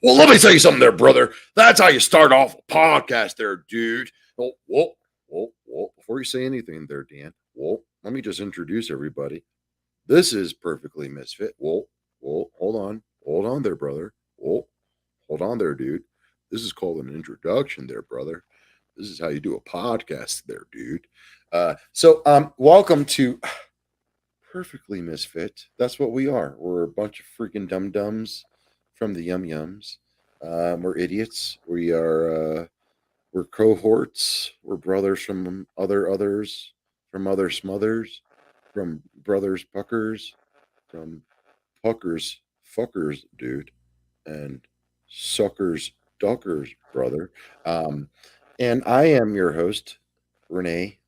Well, let me tell you something there, brother. That's how you start off a podcast there, dude. Whoa. Before you say anything there, Dan, let me just introduce everybody. This is Perfectly Misfit. Hold on. Hold on there, brother. Hold on there, dude. This is called an introduction there, brother. This is how you do a podcast there, dude. Welcome to Perfectly Misfit. That's what we are. We're a bunch of freaking dum-dums from the Yum Yums. We're idiots. We're cohorts. We're brothers from others, from other smothers, from brothers puckers, from puckers fuckers, dude, and suckers duckers, brother. Um, and I am your host, Renee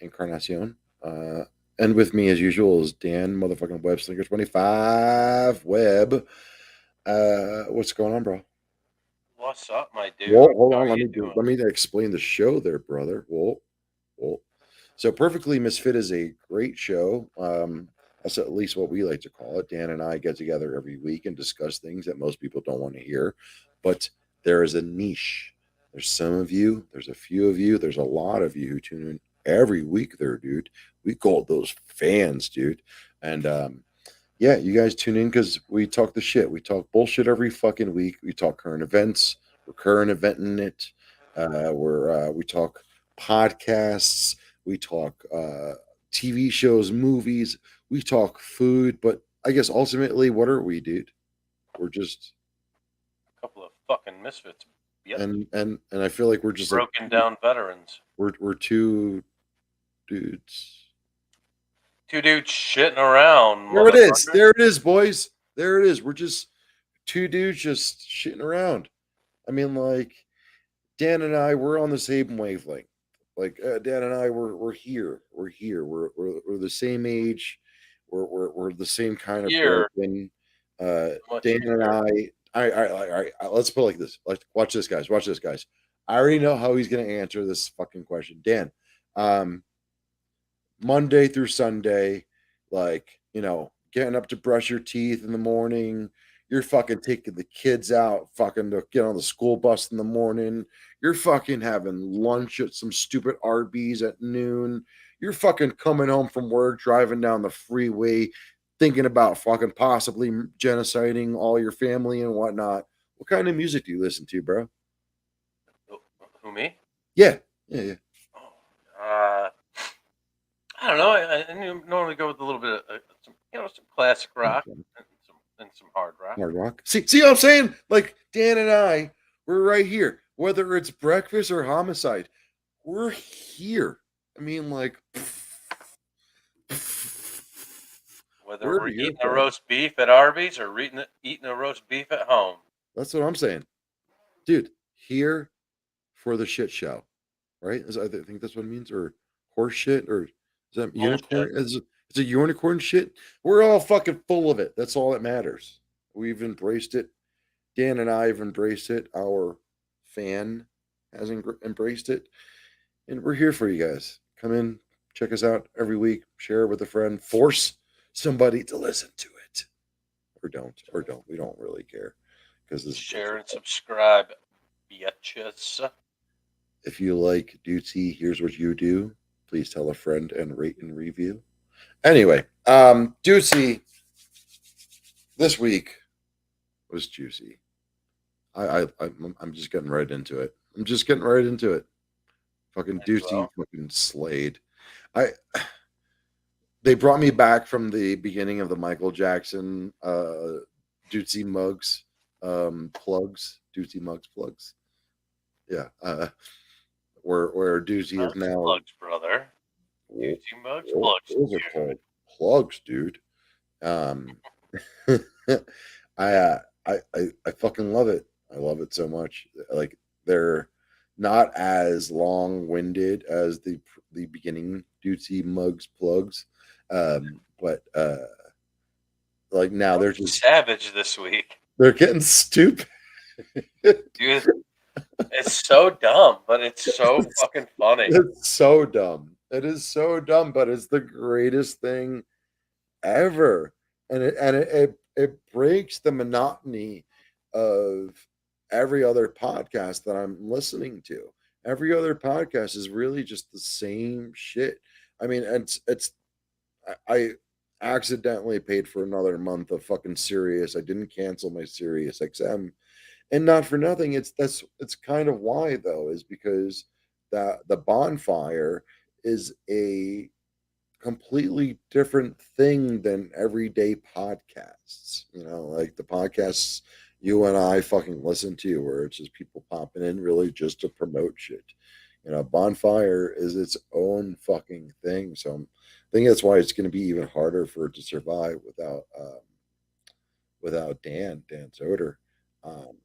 Encarnacion. And with me, as usual, is Dan motherfucking Webslinger 25 Web. What's going on, bro? What's up, my dude? Well, hold How on. are you doing? Let me explain the show there, brother. Well. So, Perfectly Misfit is a great show. That's at least what we like to call it. Dan and I get together every week and discuss things that most people don't want to hear. But there is a niche. There's some of you, there's a few of you, there's a lot of you who tune in every week there, dude. We call those fans, dude. And yeah, you guys tune in because we talk the shit. We talk bullshit every fucking week. We talk current events. We're current eventing it. We talk podcasts. We talk TV shows, movies. We talk food. But I guess ultimately, what are we, dude? We're just A couple of fucking misfits. Yep. and I feel like we're just broken down veterans. We're two dudes. Two dudes shitting around. There it is. motherfucker. There it is, boys. There it is. We're just two dudes just shitting around. I mean, like Dan and I, we're on the same wavelength. Like Dan and I, we're here. We're here. We're the same age. We're the same kind of Here. broken. Much Dan and I. Let's put it like this. Like, watch this, guys. Watch this, guys. I already know how he's gonna answer this fucking question, Dan. Monday through Sunday, like, getting up to brush your teeth in the morning. You're fucking taking the kids out, fucking to get on the school bus in the morning. You're fucking having lunch at some stupid Arby's at noon. You're fucking coming home from work, driving down the freeway, thinking about fucking possibly genociding all your family and whatnot. What kind of music do you listen to, bro? Who, me? Yeah. I don't know. I normally go with a little bit of some classic rock and some hard rock. Hard rock. See what I'm saying? Like Dan and I, we're right here. Whether it's breakfast or homicide, we're here. I mean, like, whether we're eating a roast beef at Arby's or eating a roast beef at home. That's what I'm saying, dude. Here for the shit show, right? I think that's what it means, or horse shit, or is that unicorn? Is it unicorn shit? We're all fucking full of it. That's all that matters. We've embraced it. Dan and I have embraced it. Our fan has embraced it. And we're here for you guys. Come in, check us out every week, share it with a friend, force somebody to listen to it. Or don't. We don't really care. Because this share and subscribe, bitches. If you like Dootsy, here's what you do. Please tell a friend and rate and review. Anyway, Dootsy this week was juicy. I'm just getting right into it. Fucking Dootsy fucking slayed. They brought me back from the beginning of the Michael Jackson Dootsy Mugs plugs. Dootsy Mugs plugs. Yeah. Where Dootsy is now plugs, brother. Dootsy Mugs plugs. Those are called plugs, dude. I fucking love it. I love it so much. Like, they're not as long-winded as the beginning Dootsy Mugs plugs, but like now they're just savage this week. They're getting stupid, dude. It's so dumb, but it's so fucking funny. It's so dumb. It is so dumb, but it's the greatest thing ever, and it breaks the monotony of every other podcast that I'm listening to. Every other podcast is really just the same shit. I mean, I accidentally paid for another month of fucking Sirius. I didn't cancel my Sirius XM, and not for nothing. It's kind of why though, is because that the bonfire is a completely different thing than everyday podcasts. You know, like the podcasts you and I fucking listen to, where it's just people popping in really just to promote shit. You know, Bonfire is its own fucking thing. So I think that's why it's going to be even harder for it to survive without Dan Soder. Um,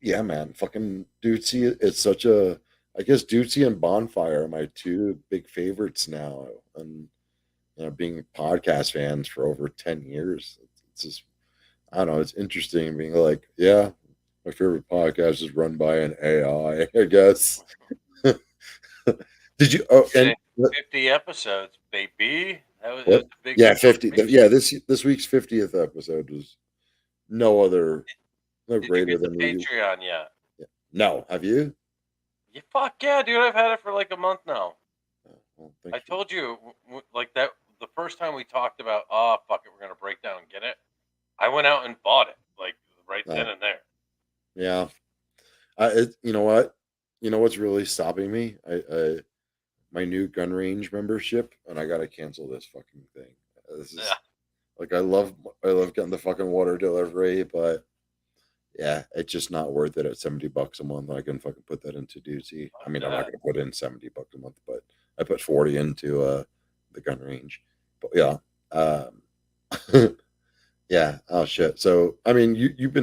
yeah, man, fucking Dudesy. It's such a. I guess Dudesy and Bonfire are my two big favorites now, and being podcast fans for over 10 years. It's just I don't know. It's interesting being like, yeah, my favorite podcast is run by an AI. I guess. Did you? Oh, and 50 episodes, baby. That was what? a big Yeah, 50. celebration. Yeah, this week's 50th episode was no Did you greater get the than we. Patreon yet? No, have you? Yeah, fuck yeah, dude. I've had it for like a month now. Oh, well, thank I you. told you, like that, the first time we talked about, oh, fuck it, we're going to break down and get it. I went out and bought it, like right then and there. Yeah. You know what? You know what's really stopping me? My new gun range membership, and I gotta cancel this fucking thing. This Yeah. is like I love getting the fucking water delivery, but yeah, it's just not worth it at $70 a month. I can fucking put that into duty. I mean, I'm not gonna put in $70 a month, but I put 40 into the gun range. But yeah, yeah. Oh shit. So I mean, you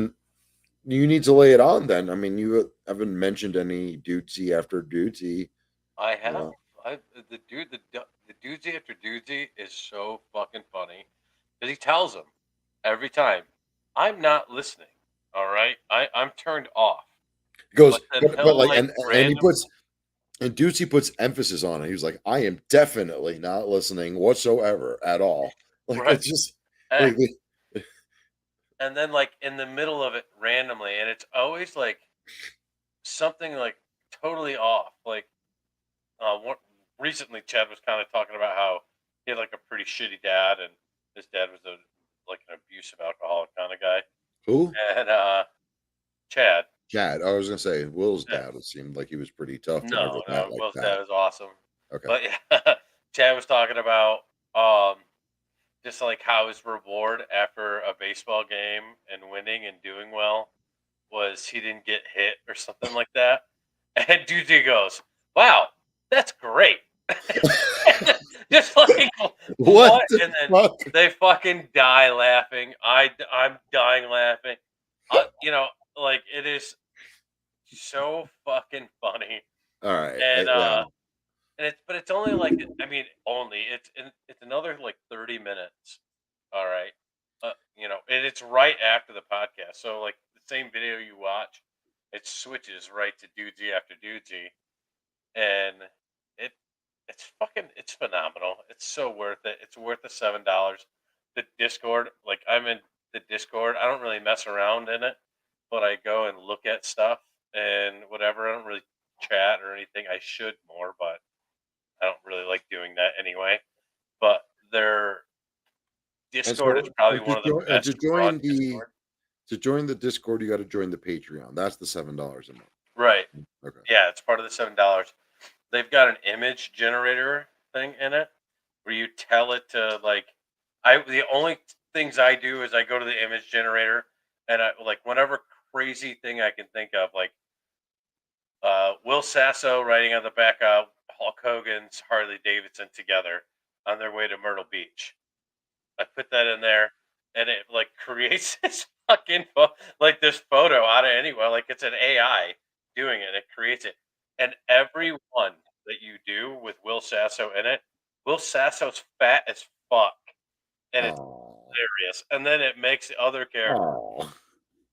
need to lay it on then. I mean, you haven't mentioned any duty after duty. I You have. know, The doozy after doozy is so fucking funny because he tells them every time, "I'm not listening." All right, I'm turned off. he goes, But then but he'll like, like and he random. puts and Ducey puts emphasis on it. He was like, I am definitely not listening whatsoever at all. Like Right. it's just eh, like And then like in the middle of it randomly, and it's always like something like totally off. Like what recently Chad was kind of talking about how he had like a pretty shitty dad, and his dad was like an abusive alcoholic kind of guy. who? And Chad, Chad. I was gonna say Will's yeah, dad. It seemed like he was pretty tough, but never that no, like Will's that. dad is awesome. Okay. But yeah, Chad was talking about um just like how his reward after a baseball game and winning and doing well was he didn't get hit or something like that. And Dude goes, "Wow, that's great." Just like What what? the And then fuck? they fucking die laughing. I'm dying laughing. You know, like it is so fucking funny. All right. And Yeah. it's only like I mean only it's another like 30 minutes. All right. And it's right after the podcast. So like the same video you watch, it switches right to doozy after doozy, and it it's phenomenal. It's so worth it. It's worth the $7. The Discord, like I'm in the Discord. I don't really mess around in it, but I go and look at stuff and whatever. I don't really chat or anything. I should more, but I don't really like doing that anyway. But their And Discord is so probably one of the to best run join Discord. the Discord, you got to join the Patreon. That's the $7 a month. Right. Okay. Yeah, it's part of the $7. They've got an image generator thing in it where you tell it to like the only things I do is I go to the image generator and I like whatever crazy thing I can think of, like Will Sasso riding on the back of Hulk Hogan's Harley Davidson together on their way to Myrtle Beach. I put that in there, and it like creates this like this photo out of anywhere. Like it's an AI doing it. It creates it, and every one that you do with Will Sasso in it, Will Sasso's fat as fuck, and it's Oh. hilarious. And then it makes the other character. Oh.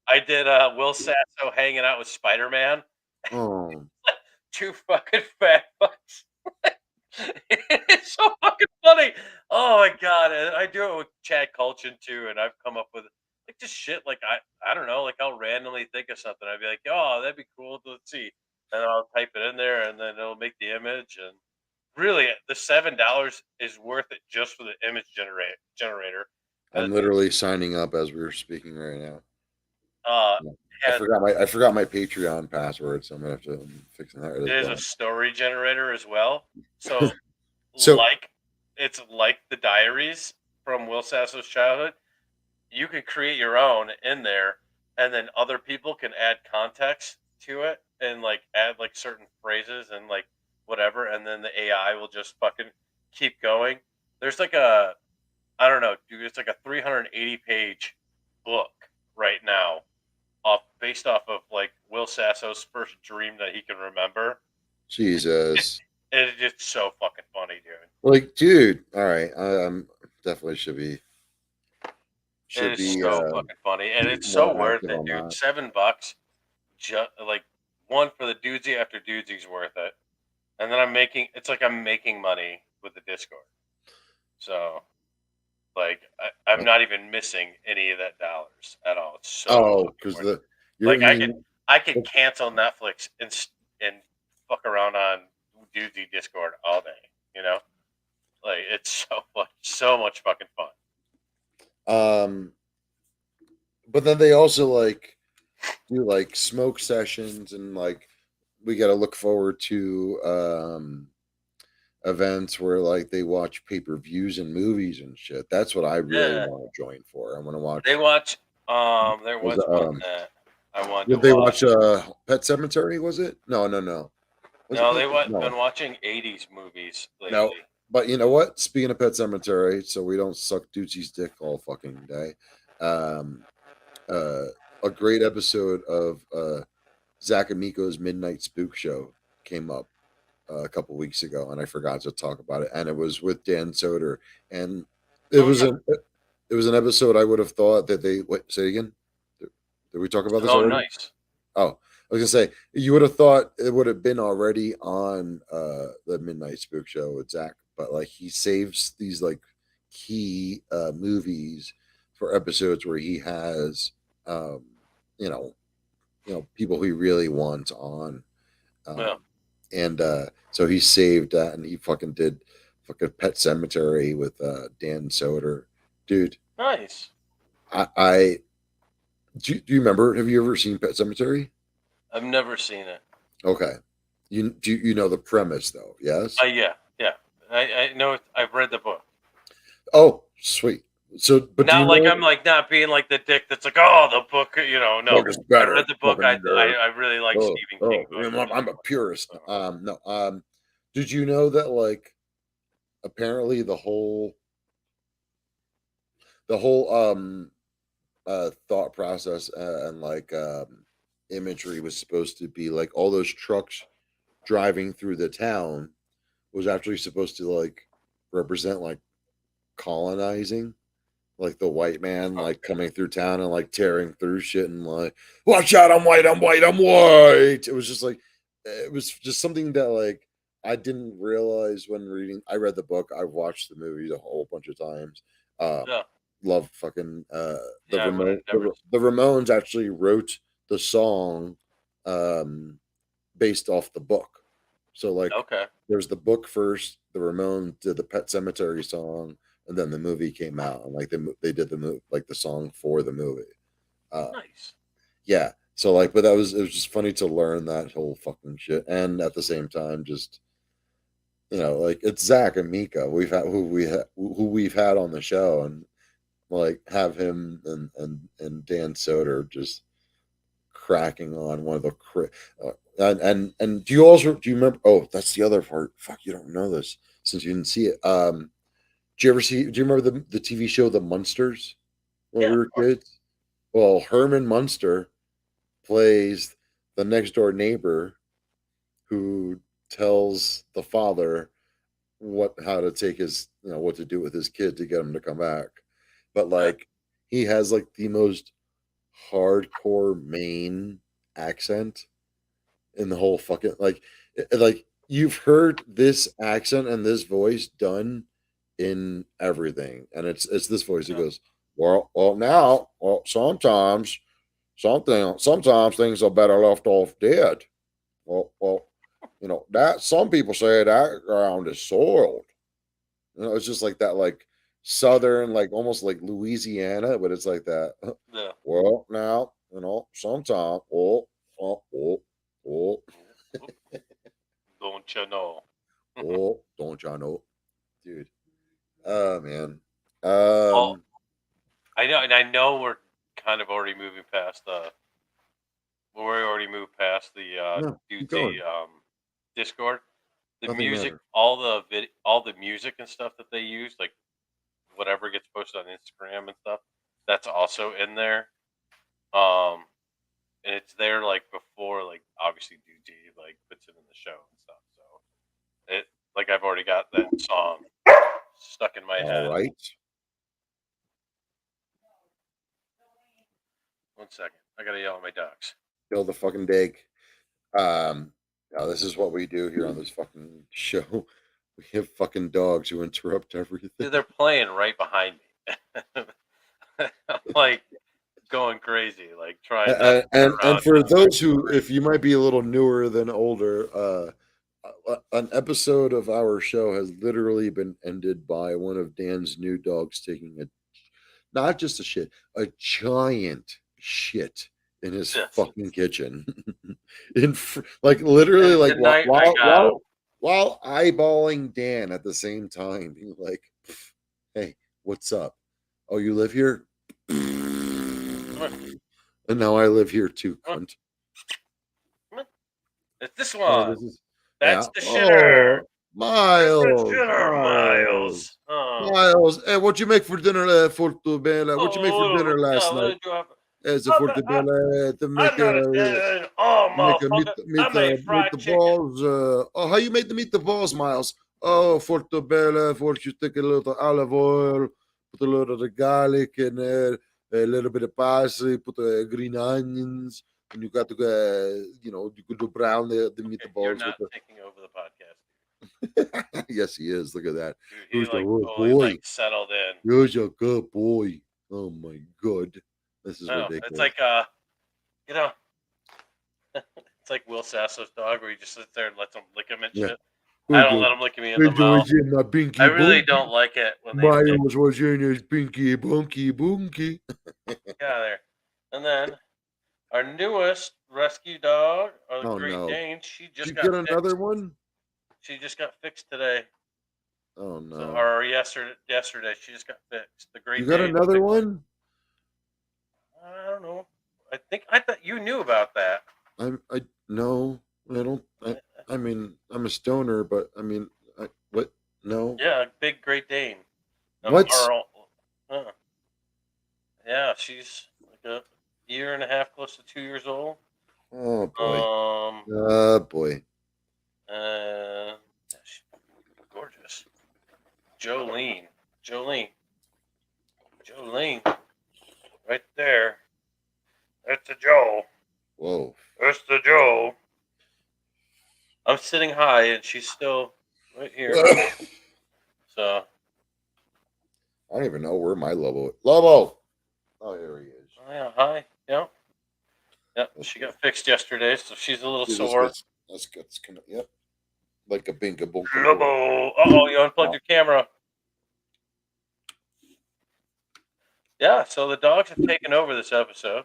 I did Will Sasso hanging out with Spider Man. Oh. Two fucking fat fucks. It's so fucking funny. Oh my god! And I do it with Chad Kulchin too, and I've come up with It's just shit. Like I don't know. Like I'll randomly think of something. I'd be like, oh, that'd be cool. Let's see, and I'll type it in there, and then it'll make the image. And really, the $7 is worth it just for the image generator. I'm literally signing up as we were speaking right now. Uh, has I forgot my Patreon password, so I'm gonna have to fix that. it is a story generator as well. So So like it's like the diaries from Will Sasso's childhood. You can create your own in there, and then other people can add context to it and like add like certain phrases and like whatever, and then the AI will just fucking keep going. There's like a I don't know, dude. It's like a 380-page book right now, based off of like Will Sasso's first dream that he can remember. Jesus, It's just so fucking funny, dude. like, dude, all right, definitely should be It is so fucking funny, and it's so more worth active it, on dude. that. $7, just like one for the doozy after doozie's worth it, and then I'm making money with the Discord. So, like, I'm not even missing any of that dollars at all. It's so fucking Because worth it. you're Like I could cancel Netflix and fuck around on doozy Discord all day. You know, like it's so much fucking fun. But then they also like do like smoke sessions, and like we got to look forward to events where like they watch pay-per-views and movies and shit. That's what I really Yeah, want to join for. I want to watch. they watch. There Was was it, one that I wanted did to they watch. watch Pet Cemetery? Was it? No. Was it No, Pet? been No, watching '80s movies no. lately. But you know what? Speaking of Pet Cemetery, so we don't suck Ducey's dick all fucking day. Um, uh, a great episode of Zach Amico's Midnight Spook Show came up a couple weeks ago, and I forgot to talk about it. And it was with Dan Soder, and it Oh was yeah. an episode I would have thought that they wait. Say again. Did we talk about this Oh already? nice. Oh, I was gonna say you would have thought it would have been already on the Midnight Spook Show with Zach, but like he saves these like key movies for episodes where he has um, you know people he really wants on, Yeah. um, and so he saved that, and he fucking did fucking Pet Cemetery with Dan Soder, dude. Nice. I do you remember? Have you ever seen Pet Cemetery? I've never seen it. Okay. You know the premise though, yes? Yeah. I know. I've read the book. Oh, sweet. So, but do you Not like know I'm like not being like the dick that's like, oh, the book. You know, no. book is I better? read the book. Fucking nerd. I really like Stephen King books. I'm a purist. No. Did you know that like apparently the whole thought process and like imagery was supposed to be like all those trucks driving through the town was actually supposed to like represent like colonizing, like the white man like coming through town and like tearing through shit and like, watch out, I'm white, I'm white, I'm white. It was just like it was just something that like I didn't realize when reading. I read the book, I've watched the movie a whole bunch of times. Yeah. Love fucking the Yeah. I would have never. The Ramones actually wrote the song based off the book. So like Okay. there's the book first, the Ramones did the Pet Cemetery song, and then the movie came out, and like they did like the song for the movie. Nice. Yeah. So like, but it was just funny to learn that whole fucking shit, and at the same time, just like it's Zach and Mika. Who we've had on the show, and like have him and Dan Soder just cracking on one of the and do you remember? Oh, that's the other part. Fuck, you don't know this since you didn't see it. Do you remember the TV show The Munsters when Yeah. we Of were course. kids? Well, Herman Munster plays the next door neighbor who tells the father how to take his, what to do with his kid to get him to come back. But like he has like the most hardcore Maine accent in the whole fucking like you've heard this accent and this voice done in everything, and it's this voice. It Yeah. goes, Sometimes sometimes things are better left off dead. Well, that some people say that ground is soiled. It's just like that, like southern, like almost like Louisiana, but it's like that. Yeah. Well, now sometimes. Oh, Don't you know? don't y'all know, dude? Oh man. Well, Um, I know we're kind of already moving past the. We're already moved past the no, dude keep going. Discord. The Nothing music, matter. all the music and stuff that they use, like whatever gets posted on Instagram and stuff, that's also in there. Um, and it's there like before, like obviously DG like puts it in the show and stuff. So it like I've already got that song stuck in my All head. right. 1 second, I gotta yell at my ducks. Kill the fucking dig. Um, now this is what we do here on this fucking show. We have fucking dogs who interrupt everything. Dude, they're playing right behind me. I'm like going crazy, like trying not to turn And around. for those who, if you might be a little newer than older, an episode of our show has literally been ended by one of Dan's new dogs taking a not just a shit, a giant shit in his Yes. fucking kitchen, like literally, And like tonight I got while eyeballing Dan at the same time, being like, "Hey, what's up? Oh, you live here?" And now I live here too, cunt. it's this Oh, one. this is That's yeah. the shitter. Oh, That's the Miles, shitter, Miles, Miles. Oh, Miles. Hey, what you make for dinner, Fortubella? What you make for dinner last what night? did you have? As a I'm not, Fortubella to I'm not Italian. Oh, make a motherfucker. I made fried chicken. meatballs. Oh, how you made the meatballs, Miles? Oh, Fortubella. First, you take a little olive oil, put a little of the garlic in there, a little bit of parsley, put the green onions, and you got to, you could do brown the Okay, you're meatballs with not the. taking over the podcast. Yes, he is. Look at that. Dude, he Who's the like good totally boy? like settled in. Who's a good boy? Oh my god, this is Oh, it's ridiculous. like you know, it's like Will Sasso's dog where he just sits there and lets him lick him and Yeah. shit. I don't let him lick me in the Which mouth. was in my binky I really bunky. don't like it when they lick. Miles was in his binky bunky bunky. Get out of there. And then our newest rescue dog, our Oh Great no. Dane, she Did just you got get fixed. another one? She just got fixed today. Oh So, no. or yesterday, she just got fixed. The You Great got Dane. another one? I don't know. I thought you knew about that. I no, I don't I mean I'm a stoner, but I mean what no. Yeah, big Great Dane. What? Merle. Yeah, she's like a year and a half, close to 2 years old. Oh boy. Um, Oh boy. she's gorgeous. Jolene, Jolene, Jolene, right there. That's the Joe. Whoa. That's the Joe. I'm sitting high, and she's still right here. So, I don't even know where my Lobo is. Lobo! Oh, here he is. oh yeah, hi. Yep. Yep. She got fixed yesterday, so she's a little See, sore. that's kind of, yep. Like a binka bunka. Lobo. Uh-oh, you unplugged your camera. Yeah, so the dogs have taken over this episode.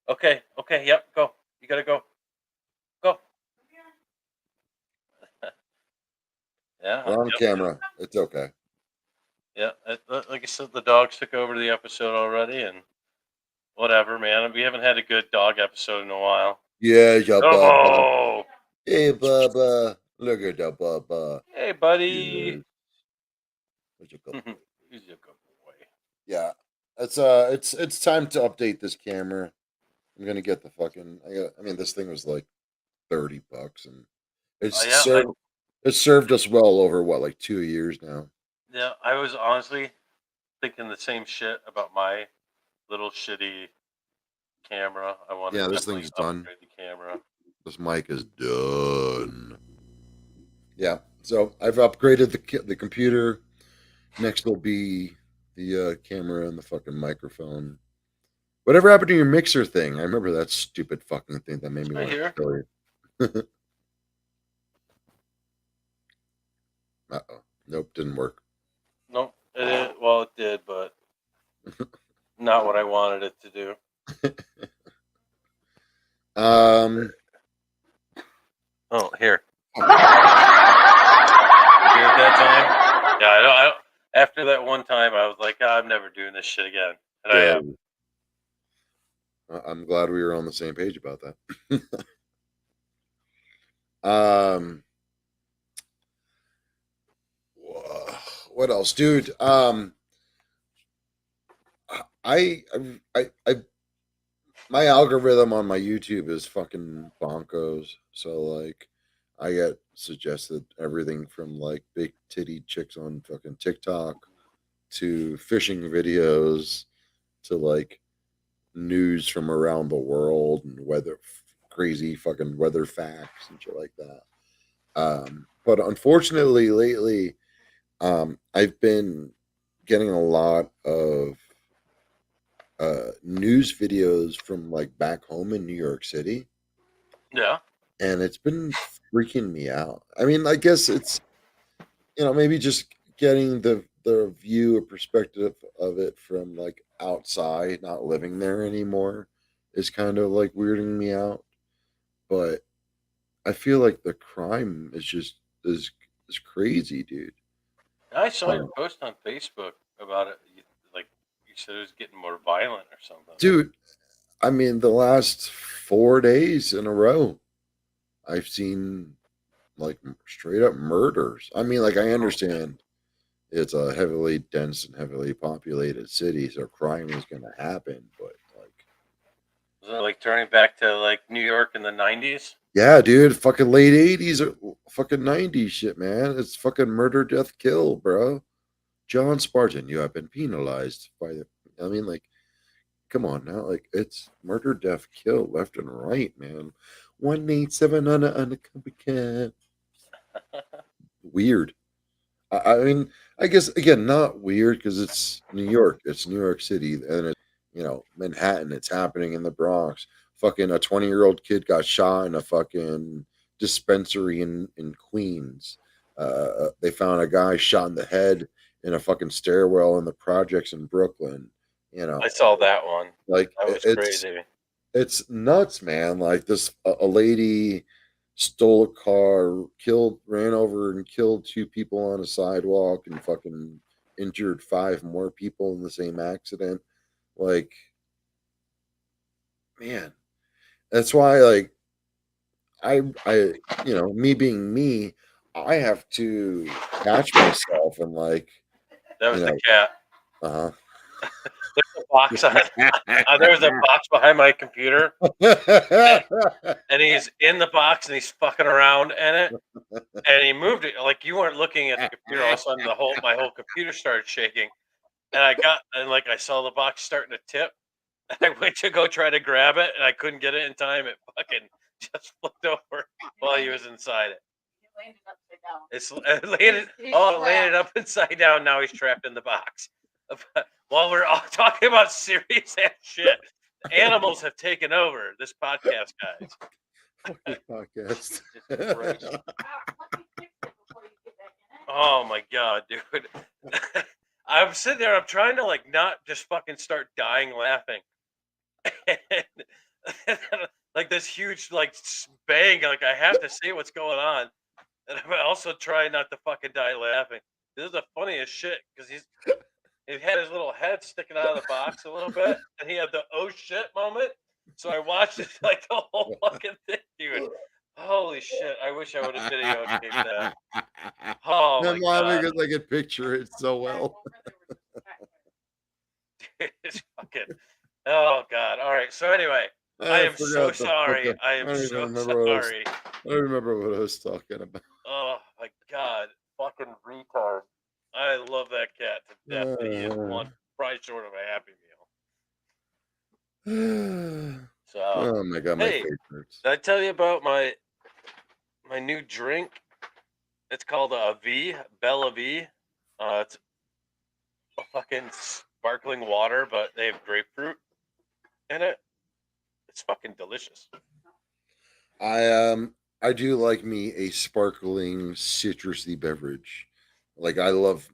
Okay, yep, go. You gotta go. Go. Yeah. We're on Yep. camera. It's okay. Yeah, like I said, the dogs took over the episode already, and whatever, man. We haven't had a good dog episode in a while. Yeah, yeah, Bubba. Lobo. Hey, Bubba. Look at that, Bubba. Hey, buddy. He's a good boy. He's a good boy. Yeah, it's time to update this camera. I'm gonna get the fucking. I mean, this thing was like $30, and it served us well over what, like 2 years now. Yeah, I was honestly thinking the same shit about my little shitty camera. I want to Yeah, this definitely thing's done. upgrade the camera. This mic is done. Yeah, so I've upgraded the computer. Next will be the camera and the fucking microphone. Whatever happened to your mixer thing? I remember that stupid fucking thing that made me Right want to here. kill you. Uh-oh. Nope, didn't work. Nope. Well, it did, but not what I wanted it to do. Oh, here. You good at that time? Yeah, I don't. After that one time, I was like, I'm never doing this shit again, and I am. I'm glad we were on the same page about that. um, what else, dude? I, my algorithm on my YouTube is fucking bonkos. So like, I get suggested everything from like big titty chicks on fucking TikTok to fishing videos to like news from around the world and weather, crazy fucking weather facts and shit like that. But unfortunately, lately, I've been getting a lot of news videos from like back home in New York City, Yeah. and it's been freaking me out. I mean, I guess it's, maybe just getting the view or perspective of it from like outside, not living there anymore, is kind of like weirding me out. But I feel like the crime is just is crazy, dude. I saw your Um, post on Facebook about it. Like you said, it was getting more violent or something. dude, I mean, the last 4 days in a row, I've seen like straight up murders. I mean, like I understand it's a heavily dense and heavily populated city, so crime is going to happen. But like, Was it like turning back to like New York in the '90s? yeah, dude, fucking late '80s or fucking '90s shit, man. It's fucking murder, death, kill, bro. John Spartan, you have been penalized by the. I mean, like, come on now, like it's murder, death, kill, left and right, man. 187 on a copycat. Weird. I mean, I guess again, not weird because it's New York. It's New York City, and it's Manhattan. It's happening in the Bronx. Fucking a 20-year-old kid got shot in a fucking dispensary in Queens. They found a guy shot in the head in a fucking stairwell in the projects in Brooklyn. You know, I saw that one. like That was crazy. it's nuts, man. Like this, a lady stole a car, ran over and killed 2 people on a sidewalk, and fucking injured 5 more people in the same accident. Like, man, that's why, like, me being me, I have to catch myself and like, That you was the know, cat. uh There's a box on. There was a box behind my computer, huh. and he's in the box and he's fucking around in it. And he moved it like you weren't looking at the computer. All of a sudden, my whole computer started shaking, and I saw the box starting to tip. And I went to go try to grab it, and I couldn't get it in time. It fucking just flipped over while he was inside it. It landed up inside down. Now he's trapped in the box. While we're all talking about serious ass shit, animals have taken over this podcast, guys. Podcast. Jesus Christ. Oh my god, dude. I'm sitting there, I'm trying to like not just fucking start dying laughing. And, like this huge like bang, like I have to see what's going on. And I'm also trying not to fucking die laughing. This is the funniest shit because he had his little head sticking out of the box a little bit, and he had the oh shit moment. So I watched it like the whole fucking thing, dude. Holy shit! I wish I would have videotaped that. Oh my I'm laughing god, because I can picture it so well. it's fucking. Oh god. All right. So anyway, I I am so forgot the sorry. fucking. I I am don't even so remember what I was. sorry. I don't remember what I was talking about. Oh my god, fucking retard. I love that cat to death, but he is one probably short of a happy meal. So, Oh my god, my hey, face hurts. did I tell you about my new drink? It's called a V, Bella V. It's a fucking sparkling water, but they have grapefruit in it. It's fucking delicious. I do like me a sparkling citrusy beverage. Like I love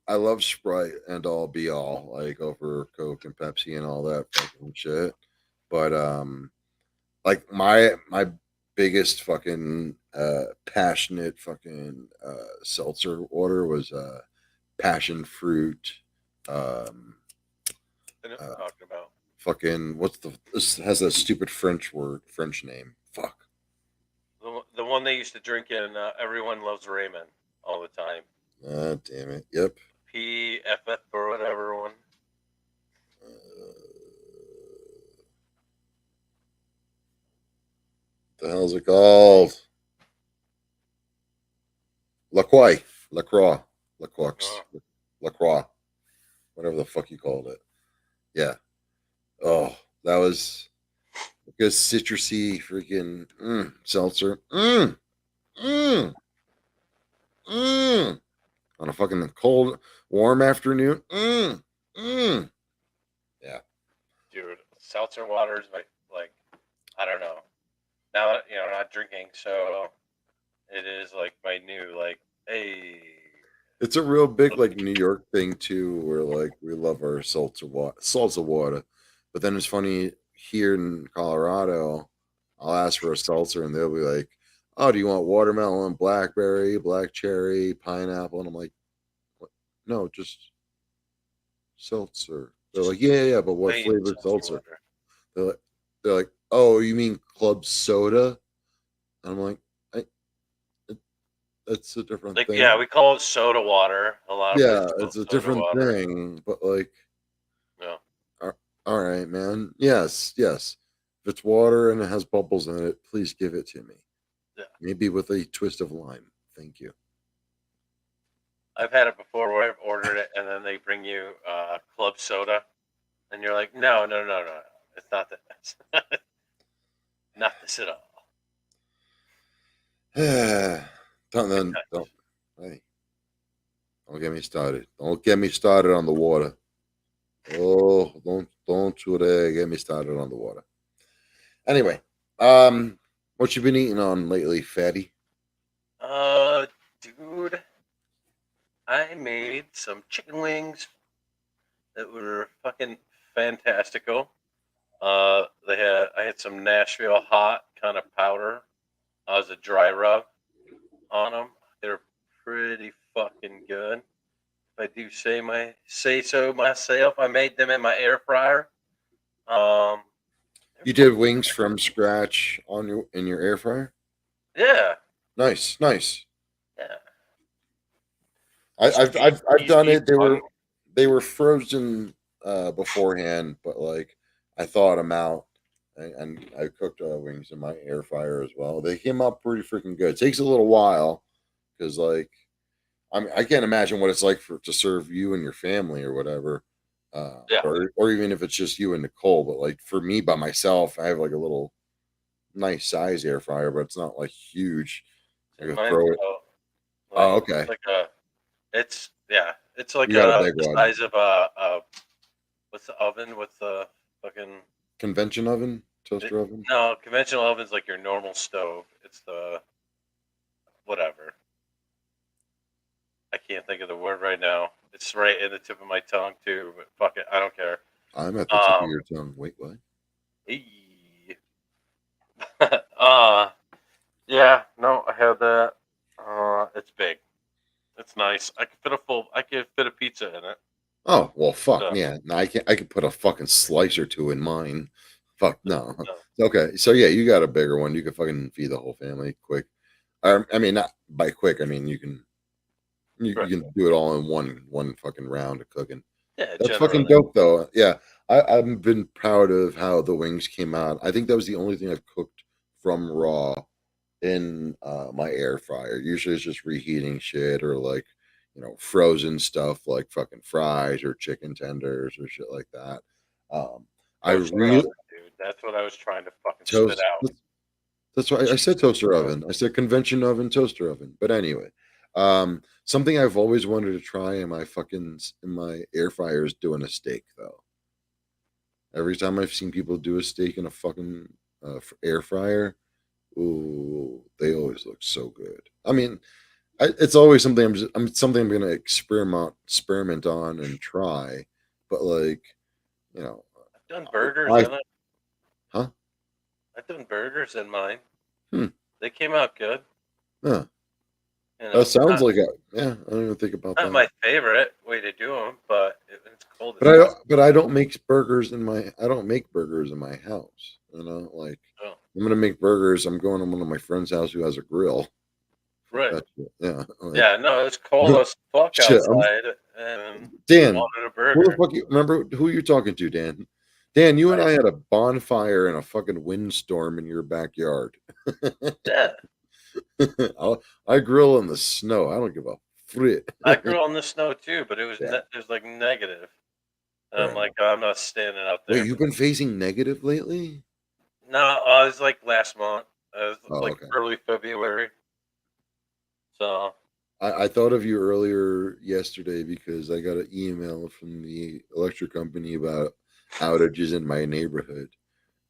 Sprite and all be all like over Coke and Pepsi and all that fucking shit. But like my biggest fucking passionate fucking seltzer order was passion fruit um I know what uh I'm talking about. fucking what's the this has a stupid French name. Fuck. The one they used to drink in Everyone Loves Raymond all the time. Ah, damn it. Yep. PFF or whatever one. The hell's it called? LaCroix. LaCroix. LaCroix. Oh, LaCroix. Whatever the fuck you called it. Yeah. Oh, that was a good citrusy freaking seltzer. Mm, mm. On a fucking cold, warm afternoon. Mm. Yeah. dude, seltzer water is like I don't know. Now that I'm not drinking, so it is like my new like hey. It's a real big like New York thing too, where like we love our salsa water. But then it's funny here in Colorado, I'll ask for a seltzer and they'll be like, "Oh, do you want watermelon, blackberry, black cherry, pineapple?" And I'm like, "What? No, just seltzer." They're Just like, "Yeah, but what plain flavor seltzer seltzer?" water. They're like, "Oh, you mean club soda?" And I'm like, I, it, "That's a different Like thing." yeah, we call it soda water. A lot of places Yeah, call it's it a soda different water. thing, but like, No. all right, man. Yes, yes. If it's water and it has bubbles in it, please give it to me. Yeah. Maybe with a twist of lime. Thank you. I've had it before where I've ordered it and then they bring you club soda and you're like, no. It's not that. Not this at all. Don't. Hey, don't get me started. Don't get me started on the water. Oh, don't you dare get me started on the water. Anyway, what you been eating on lately, fatty? Uh, dude, I made some chicken wings that were fucking fantastical. I had some Nashville hot kind of powder. As a dry rub on them. They're pretty fucking good. If I do say so myself, I made them in my air fryer. Um, they're You did fucking wings from scratch on your in your air fryer. yeah, Nice, nice. yeah. I, I've Sweet, I've I've done easy, it. They fun. were frozen beforehand, but like I thawed them out and I cooked wings in my air fryer as well. They came out pretty freaking good. It takes a little while because like I can't imagine what it's like for to serve you and your family or whatever, Yeah, or even if it's just you and Nicole. But like for me by myself, I have like a little nice size air fryer, but it's not like huge. I dude, could mine's throw it. like Oh, it's okay. like a it's like You got a a big the one. size of a what's the oven? What's the fucking Convention oven, it, toaster oven. no conventional oven's like your normal stove. It's the whatever. I can't think of the word right now. It's right in the tip of my tongue too, but fuck it, I don't care. I'm at the tip of Um, your tongue. Wait, what? ee. uh, yeah, no, I had that. It's big. It's nice. I could fit a pizza in it. Oh well, fuck So, yeah. No, I can't. I could put a fucking slice or two in mine. Fuck no. no, Okay, so yeah, you got a bigger one. You could fucking feed the whole family quick. I mean, not by quick. I mean, right. you can do it all in one fucking round of cooking. Yeah, That's fucking generally. dope, though. Yeah, I've been proud of how the wings came out. I think that was the only thing I've cooked from raw in my air fryer. Usually it's just reheating shit or like, frozen stuff like fucking fries or chicken tenders or shit like that. Um, I Toaster really oven, dude. That's what I was trying to fucking spit toast. out. That's why I said Jesus toaster Christ. oven. I said convention oven, toaster oven. But anyway, Something I've always wanted to try in my air fryer is doing a steak though. Every time I've seen people do a steak in a fucking air fryer, ooh, they always look so good. I mean, it's always something something I'm gonna experiment on and try, but like you know, I've done burgers I in it. huh I've done burgers in mine. hmm They came out good. huh. You That know, sounds like a yeah. I don't even think about not that. my favorite way to do them, but it's cold as But I hell. don't. But I don't make burgers in my. I don't make burgers in my house. Like So, I'm gonna make burgers. I'm going to one of my friend's house who has a grill. Fuck right. that shit. Yeah. Like Yeah, no, it's cold as fuck shit. outside, and Dan. wanted a Who the burger. fuck? Remember who you're talking to, Dan? Dan, you and I Nice. had a bonfire and a fucking windstorm in your backyard. Yeah, I grill in the snow. I don't give a frit. I grew on the snow too, but Yeah. it was like negative. And I'm Fair like, enough. oh, I'm not standing out Wait, there. you've been facing negative lately? No, it was like last month. It was Oh, like okay. early February. So I thought of you earlier yesterday because I got an email from the electric company about outages in my neighborhood.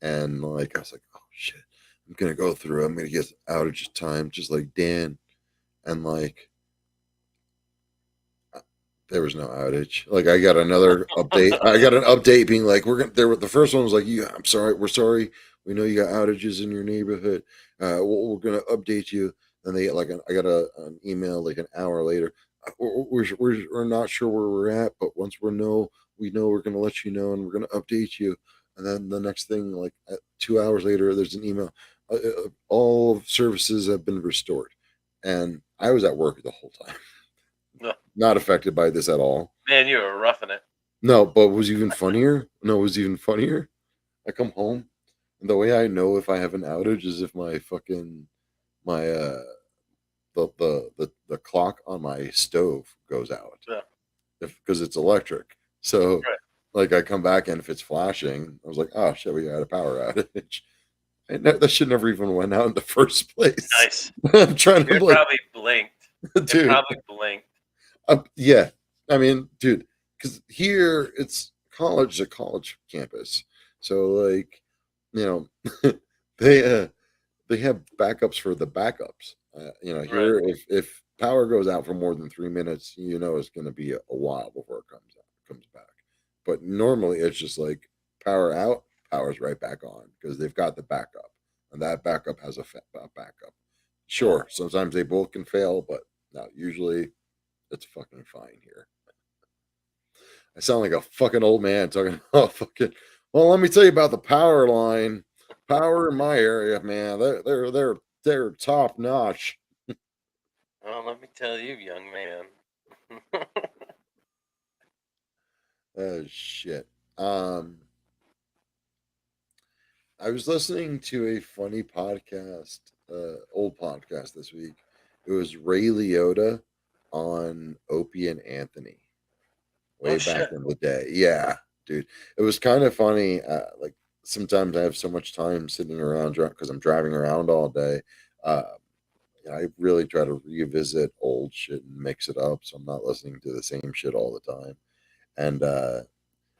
And like I was like, oh shit, I'm gonna go through, I'm gonna get outage time just like Dan. And like there was no outage. Like I got another update. I got an update being like, we're gonna there the first one was like, yeah, I'm sorry, we're sorry. We know you got outages in your neighborhood. We're gonna update you. Then they get like I got an email like an hour later. We're not sure where we're at, but once we know we're gonna let you know and we're gonna update you. And then the next thing, like 2 hours later, there's an email. All services have been restored, and I was at work the whole time not affected by this at all. man, you were roughing it. No, but what was even funnier? No, it was even funnier. I come home, and the way I know if I have an outage is if my fucking my the clock on my stove goes out, Yeah, if because it's electric. So right. like I come back and if it's flashing, I was like, oh shit, we got a power outage. That shit never even went out in the first place. Nice. I'm trying to It like, probably blinked. It dude. probably blinked. Yeah, I mean, dude, because here it's college, a college campus, so like, you know, they uh they have backups for the backups. Right. Here if power goes out for more than 3 minutes, it's going to be a while before it comes back. But normally it's just like power out, power's right back on because they've got the backup, and that backup has a backup. Yeah. Sure, sometimes they both can fail, but no, usually it's fucking fine here. I sound like a fucking old man talking. Oh, fucking. Well, let me tell you about the power line. Power in my area, man. They're top notch. Well, let me tell you, young man. Oh shit. Um, I was listening to a funny podcast, old podcast this week. It was Ray Liotta on Opie and Anthony Oh way back shit. in the day. Yeah, dude, it was kind of funny. Like sometimes I have so much time sitting around because I'm driving around all day. Uh, I really try to revisit old shit and mix it up, so I'm not listening to the same shit all the time. And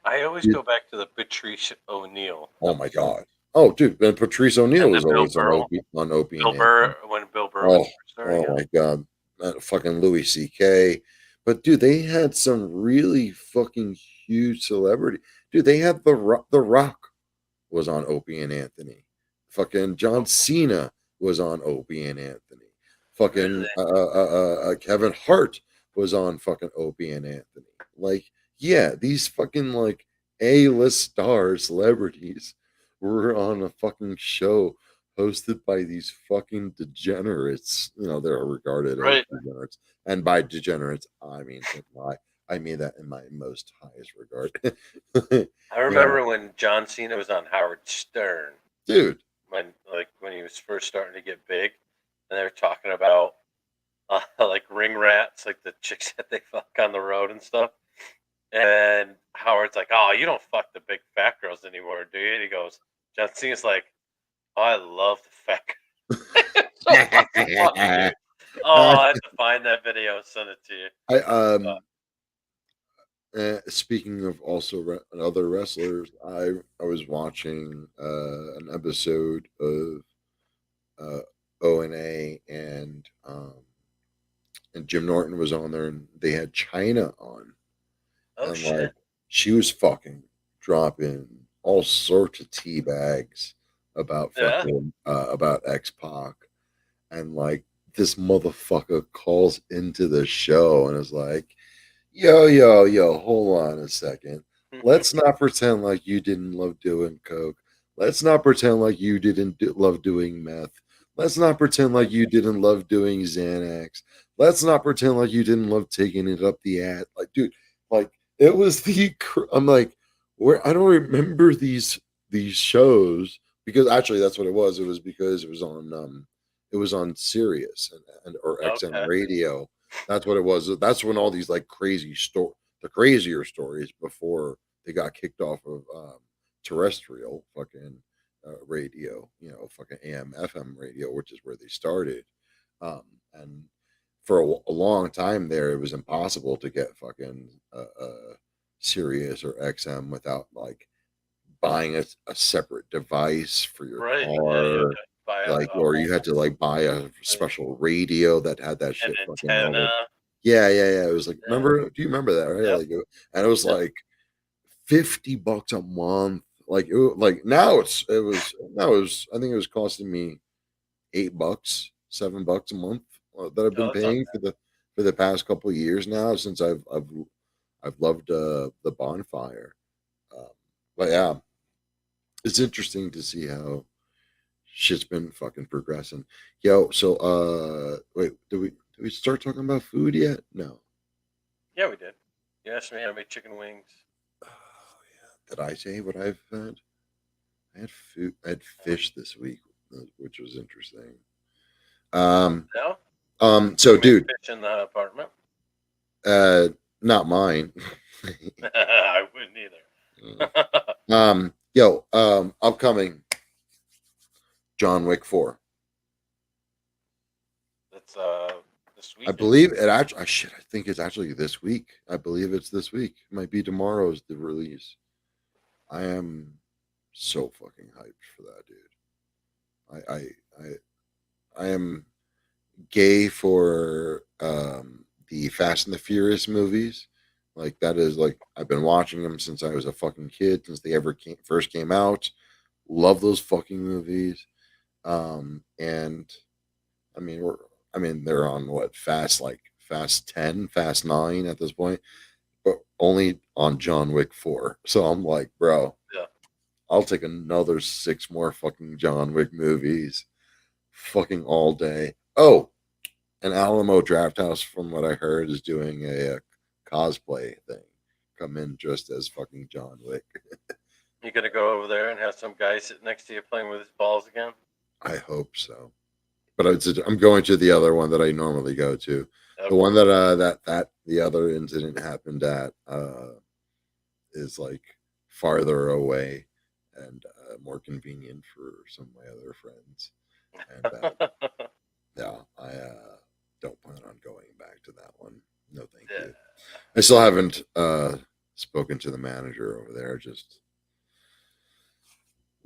I always it- go back to the Patrice O'Neill oh my episode god, oh dude, then Patrice and O'Neill the is Bill always Burr, On Opie and Bill Anthony. Burr when Bill Burr was Oh, first starting out. my god, that fucking Louis C.K. But dude, they had some really fucking huge celebrity. Dude, they had the Rock was on Opie and Anthony. Fucking John Oh, Cena was on Opie and Anthony. Fucking really? Kevin Hart was on fucking Opie and Anthony. Like, yeah, these fucking like A-list star celebrities were on a fucking show hosted by these fucking degenerates. They're regarded as Right. degenerates, and by degenerates, I mean that in my most highest regard. I remember when John Cena was on Howard Stern Dude. when he was first starting to get big, and they were talking about like ring rats, like the chicks that they fuck on the road and stuff. And Howard's like, "Oh, you don't fuck the big fat girls anymore, do you?" And he goes, John Cena's like, "Oh, I love the fat." So fucking funny, dude. Oh, I have to find that video and send it to you. I Uh, speaking of also other wrestlers, I was watching an episode of uh, ONA and Jim Norton was on there and they had China on oh and like shit. she was fucking dropping all sorts of tea bags about Yeah. fucking about X Pac and like this motherfucker calls into the show and is like, yo, hold on a second. Let's not pretend like you didn't love doing coke. Let's not pretend like you didn't love doing meth. Let's not pretend like you didn't love doing Xanax. Let's not pretend like you didn't love taking it up the ass. Like, dude, like it was I'm like, where I don't remember these shows because actually that's what it was. It was because it was on Sirius and or XM Okay. radio. That's what it was. That's when all these like the crazier stories before they got kicked off of terrestrial fucking radio, fucking AM, FM radio, which is where they started. And for a long time there, it was impossible to get fucking Sirius or XM without like buying a separate device for your Right. Yeah, you have car to buy like, a or whole you had to like buy a thing, special radio that had that an shit fucking all the antenna. yeah. It was like, Yeah. remember? Do you remember that? Right? Yep. Like, and it was Yep. like $50 a month. Like, like now I think it was costing me $8, $7 a month that I've Oh, been that's not paying for the past couple of years now since I've loved the bonfire. Um, but yeah, it's interesting to see how shit's been fucking progressing. Yo, so wait, did we start talking about food yet? No. Yeah, we did. You asked me how to make chicken wings. Oh, yeah. Did I say what I've had? I had food. I had fish this week, which was interesting. Um, No? so You make dude, fish in the apartment? uh, not mine. I wouldn't either. Upcoming John Wick 4. That's this I weekend. believe it actually. Shit, I think it's actually this week. I believe it's this week. It might be tomorrow's the release. I am so fucking hyped for that, dude. I am gay for the Fast and the Furious movies. Like that is like I've been watching them since I was a fucking kid, since they first came out. Love those fucking movies. And I mean they're on what Fast 10, Fast 9 at this point, but only on John Wick 4. So I'm like, bro, Yeah. I'll take another 6 more fucking John Wick movies fucking all day. Oh, and Alamo Drafthouse, from what I heard, is doing a cosplay thing. Come in just as fucking John Wick. You gonna go over there and have some guy sit next to you playing with his balls again? I hope so. But I'm going to the other one that I normally go to. The Okay. one that the other incident happened at is like farther away and more convenient for some of my other friends. And yeah, I don't plan on going back to that one. No, thank Yeah. you. I still haven't spoken to the manager over there. Just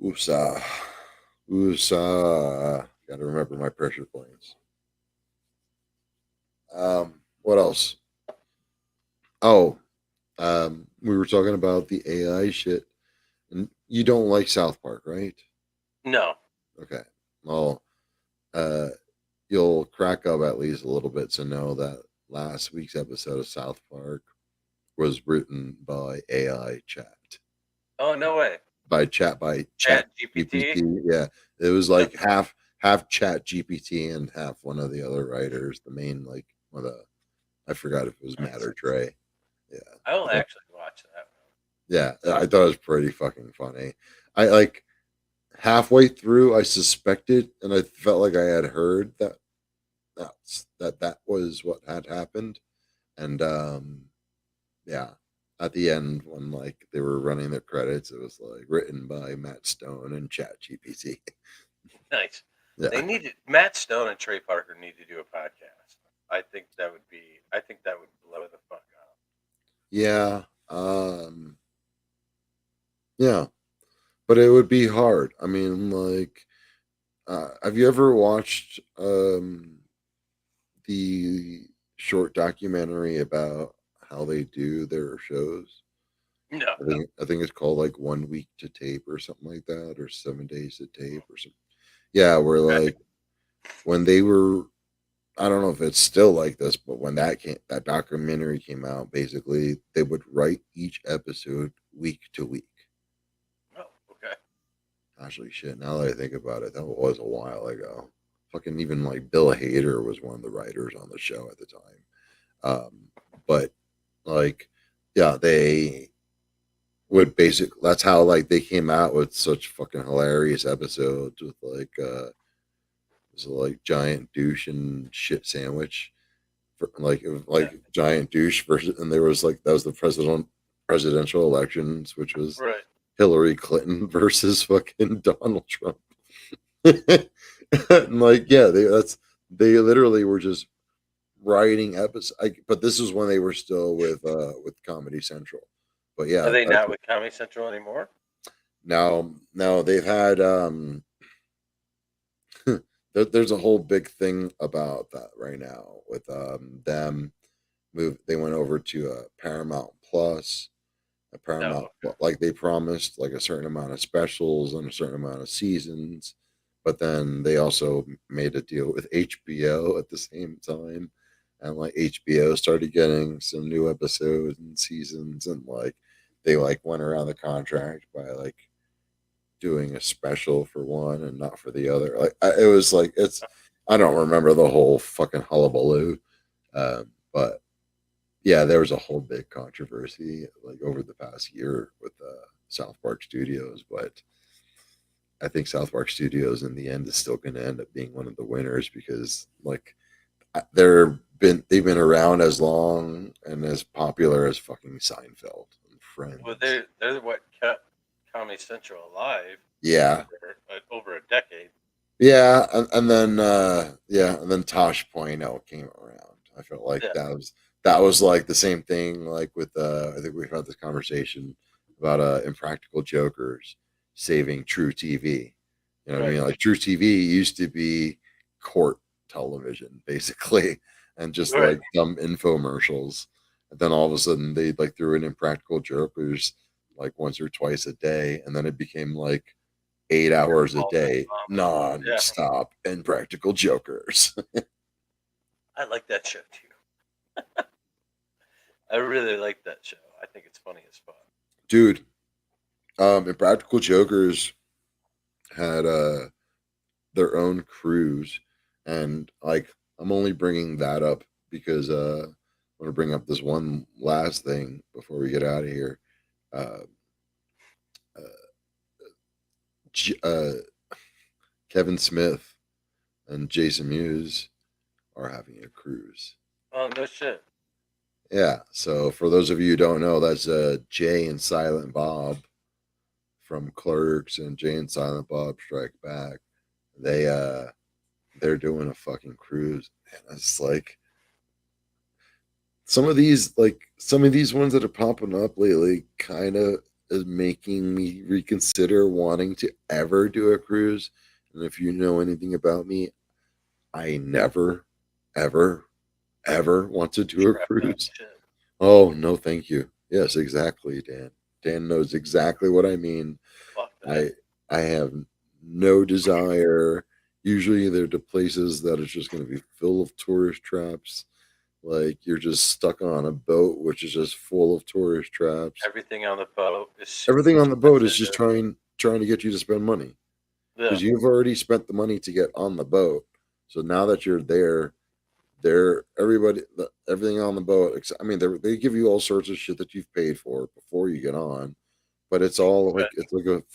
oosa, oosa. Got to remember my pressure points. What else? Oh, we were talking about the AI shit, and you don't like South Park, right? No. Okay. Well, uh, you'll crack up at least a little bit to know that last week's episode of South Park was written by AI chat. Oh, no way. By chat GPT? Yeah. It was like half chat GPT and half one of the other writers. The main like one of the I forgot if it was Matt or Trey. Yeah. I will But, actually watch that. yeah, I thought it was pretty fucking funny. I like halfway through I suspected and I felt like I had heard that was what had happened. And yeah, at the end when like they were running the credits, it was like written by Matt Stone and Chat GPT. Nice. Yeah. Matt Stone and Trey Parker need to do a podcast. I think that would be. I think that would blow the fuck up. Yeah. Yeah. But it would be hard. I mean, like, have you ever watched the short documentary about how they do their shows? No. I think it's called like 1 week to tape or something like that, or 7 days to tape or something. Yeah, where Okay. like when they were, I don't know if it's still like this, but when that documentary came out, basically they would write each episode week to week. Oh, okay. Actually, shit. Now that I think about it, that was a while ago. Fucking even like Bill Hader was one of the writers on the show at the time. But like, yeah, they would that's how like they came out with such fucking hilarious episodes with like was it like giant douche and shit sandwich for, like it was Yeah. like giant douche versus, and there was like that was the presidential elections, which was Right. Hillary Clinton versus fucking Donald Trump. And like yeah, they literally were just writing episodes. But this is when they were still with Comedy Central. But Are yeah, they not with Comedy Central anymore? now they've had there's a whole big thing about that right now with them move. They went over to Paramount Plus. No. Okay. Like they promised like a certain amount of specials and a certain amount of seasons, but then they also made a deal with HBO at the same time, and like HBO started getting some new episodes and seasons, and like they like went around the contract by like doing a special for one and not for the other. It was like it's, I don't remember the whole fucking hullabaloo, but yeah, there was a whole big controversy like over the past year with South Park Studios, but I think South Park Studios in the end is still going to end up being one of the winners because like they've been around as long and as popular as fucking Seinfeld and Well, Friends. they're what kept Comedy Central alive Yeah, for over a decade. yeah, and then Tosh Point oh came around. I felt like Yeah. that was like the same thing like with I think we've had this conversation about Impractical Jokers saving True TV. You know what I Right. mean? Like True TV used to be court television basically and just Right. like dumb infomercials. And then all of a sudden they like threw in Impractical Jokers like once or twice a day, and then it became like 8 hours a All that day, vomit. Yeah. non-stop, Impractical Jokers. I like that show too. I really like that show. I think it's funny as fuck. Dude, Impractical Jokers had their own cruise, and like I'm only bringing that up because I want to bring up this one last thing before we get out of here. Uh, uh, J- uh, Kevin Smith and Jason Mewes are having a cruise. Oh no shit. Yeah. So for those of you who don't know, that's Jay and Silent Bob from Clerks and Jay and Silent Bob Strike Back. They they're doing a fucking cruise, and it's like some of these ones that are popping up lately kind of is making me reconsider wanting to ever do a cruise. And if you know anything about me, I never, ever, ever want to do a Crap that cruise. shit. Oh, no, thank you. Yes, exactly, Dan. Dan knows exactly what I mean. Fuck that. I I have no desire. Usually they're to places that is just going to be full of tourist traps. Like you're just stuck on a boat which is just full of tourist traps. Everything on the boat is super Everything on the boat is just expensive. trying to get you to spend money Yeah. because you've already spent the money to get on the boat. So now that you're there, everything on the boat. I mean, they give you all sorts of shit that you've paid for before you get on, but it's all like Right.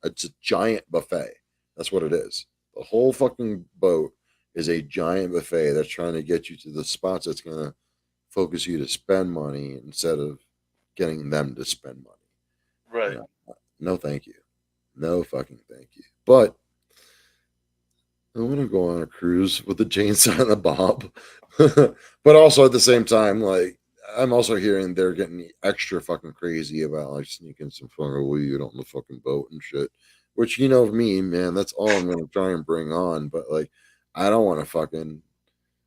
it's a giant buffet. That's what it is. The whole fucking boat is a giant buffet that's trying to get you to the spots that's gonna focus you to spend money instead of getting them to spend money. Right. You know, no, thank you. No fucking thank you. But I want to go on a cruise with the chainsaw and the bob. But also at the same time, like I'm also hearing they're getting extra fucking crazy about like sneaking some fucking weed on the fucking boat and shit. Which you know me, man, that's all I'm gonna try and bring on. But like I don't want to fucking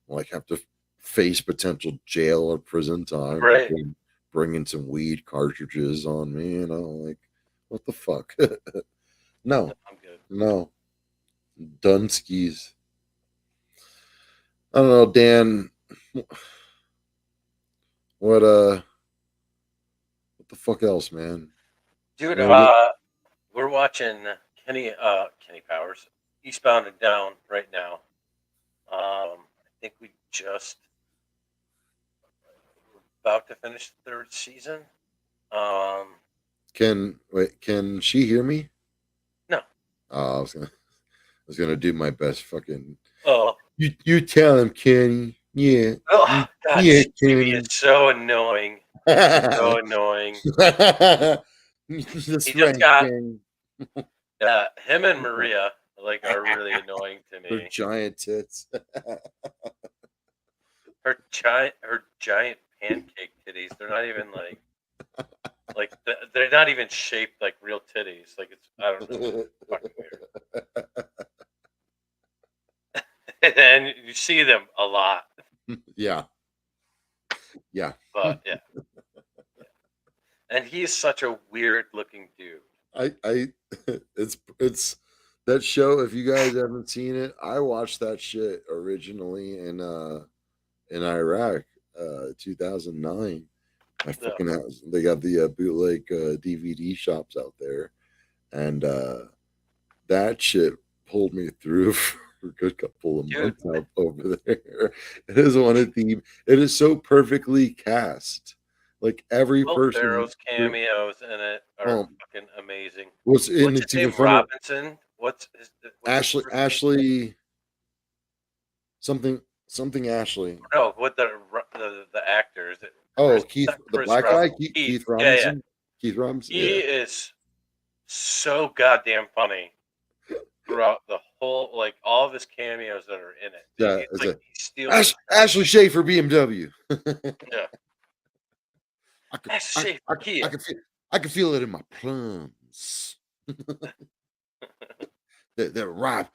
like have to face potential jail or prison time for Right. bringing some weed cartridges on me. You know, like what the fuck? No, I'm good. no, Dunskies. I don't know, Dan. What what the fuck else, man? Dude, Man, we're watching Kenny Powers, Eastbound and Down right now. I think we just about to finish the third season. Um, can she hear me? no. Oh, I was gonna do my best. Fucking Oh, you tell him, Kenny. Yeah, oh God, yeah, Stevie Kenny. is so annoying. So annoying. He That's just right, got Kenny. him and Maria like are really annoying to Her me. giant tits. Her giant pancake titties. They're not even they're not even shaped like real titties. Like it's I don't know. Fucking weird. And you see them a lot, Yeah, yeah. but yeah. And he's such a weird looking dude. I it's that show. If you guys haven't seen it, I watched that shit originally in Iraq, 2009. My Yeah. fucking house. They got the bootleg DVD shops out there, and that shit pulled me through for a good couple of Dude, months out over there. It is one of the. It is so perfectly cast. Like every Will person. Ferrell's cameos in it are Oh, fucking amazing. what's and What's his it's even name? funnier. Robinson. What's his Ashley, first name? Ashley, something Ashley. No, what the actor is it? Oh, Chris, Keith, not the Chris black guy, Russell. Keith, Keith. Keith Yeah, yeah. Robinson. Keith Robinson. He Yeah, is so goddamn funny throughout the whole all of his cameos that are in it. yeah. It's It's like a he steals. Ashley Schaefer BMW. Yeah. I could, That's I, safe I, for I Kia. could feel, I could feel it in my plums. They're ripe,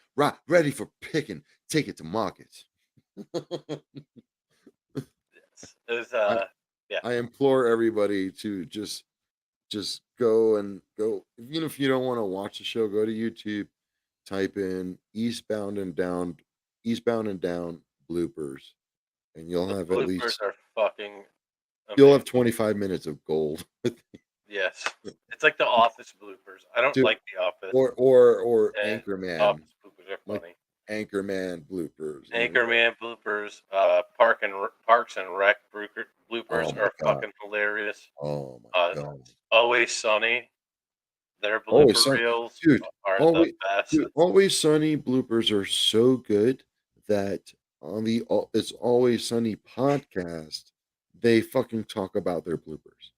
ready for picking. Take it to market. Yes. It was I, yeah. I implore everybody to just go and go. Even if you don't want to watch the show, go to YouTube, type in Eastbound and Down bloopers, and you'll The have at bloopers least are fucking you'll have amazing. 25 minutes of gold. Yes. It's like the Office bloopers. I don't Dude, like the Office. or And Anchorman, Office bloopers are like funny. Anchorman bloopers. You know, Anchorman bloopers, Parks and Rec oh bloopers my are god, fucking hilarious. oh my Uh, god. Always Sunny, their Always blooper Sunny, reels dude. are the best. Always Sunny bloopers are so good that on the It's Always Sunny podcast, they fucking talk about their bloopers.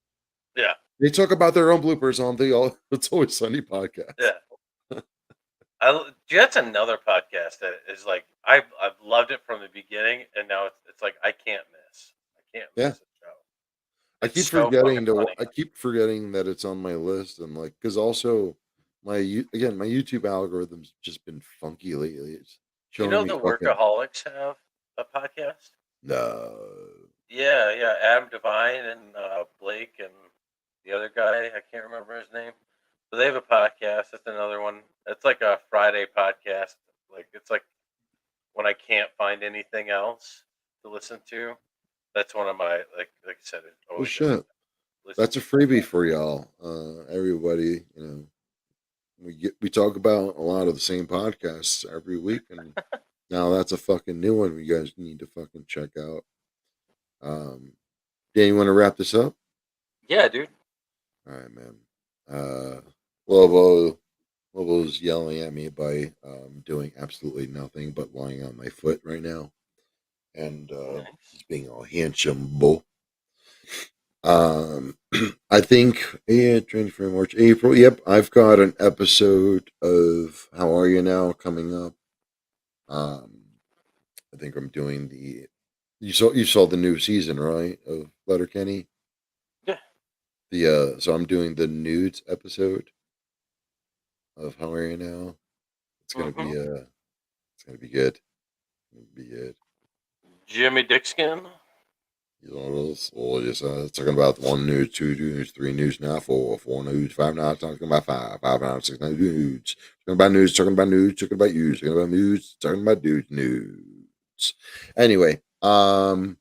Yeah, They talk about their own bloopers on the It's Always Sunny podcast. yeah. That's another podcast that is like I've loved it from the beginning, and now it's like I can't miss. I can't Yeah, miss a show. It's so fucking funny. I keep forgetting that it's on my list, and like because also my YouTube algorithm's just been funky lately. It's You showing know me the fucking Workaholics have a podcast? no. Yeah, yeah. Adam Devine and Blake and the other guy, I can't remember his name. So they have a podcast. That's another one. It's like a Friday podcast. Like it's like when I can't find anything else to listen to. That's one of my like I said, it's Well, always a shit. listen That's a to. freebie for y'all. Everybody, we talk about a lot of the same podcasts every week, and now that's a fucking new one. You guys need to fucking check out. Dan, you want to wrap this up? Yeah, dude. All right, man. Uh, Lobo's yelling at me by doing absolutely nothing but lying on my foot right now, and Nice. he's being all handsome, bull. I think 23 March, April. Yep, I've got an episode of How Are You Now coming up. I think I'm doing the. You saw the new season, right, of Letterkenny? Yeah. So I'm doing the nudes episode of How Are You Now? It's gonna be Mhm. it's gonna be good. It's gonna be good. Jimmy Dickskin. You know, or just talking about one news, two news, three news now, four news, five now. Talking about five now, six now, news. Talking about news, talking about news, talking about news, talking about news, talking about news. Anyway, Dan,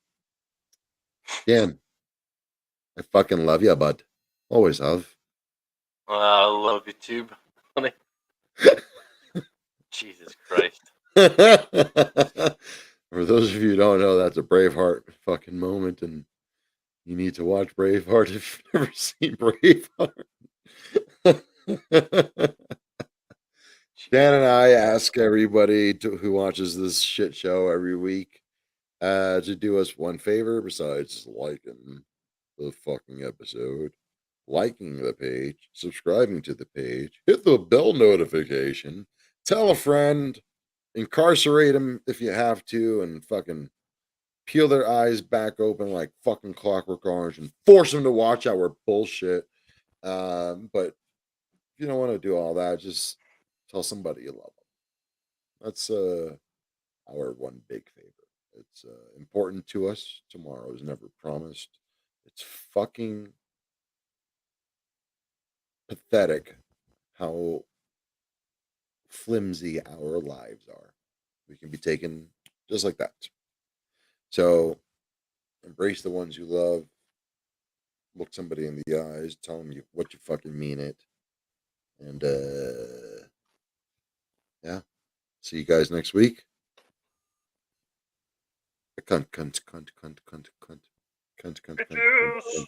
I fucking love you, bud. Always have. I love you, tube. Honey. Jesus Christ. For those of you who don't know, that's a Braveheart fucking moment, and you need to watch Braveheart if you've never seen Braveheart. Dan and I ask everybody who watches this shit show every week to do us one favor besides liking the fucking episode, liking the page, subscribing to the page, hit the bell notification, tell a friend, incarcerate them if you have to, and fucking peel their eyes back open like fucking Clockwork Orange and force them to watch our bullshit. But if you don't want to do all that, just tell somebody you love them. That's our one big favor. It's important to us. Tomorrow is never promised. It's fucking pathetic how flimsy our lives are. We can be taken just like that. So embrace the ones you love. Look somebody in the eyes. Tell them what you fucking mean it. And yeah, see you guys next week. Cunt, cunt, cunt, cunt, cunt, cunt, cunt, cunt, cunt, cunt, cunt, cunt.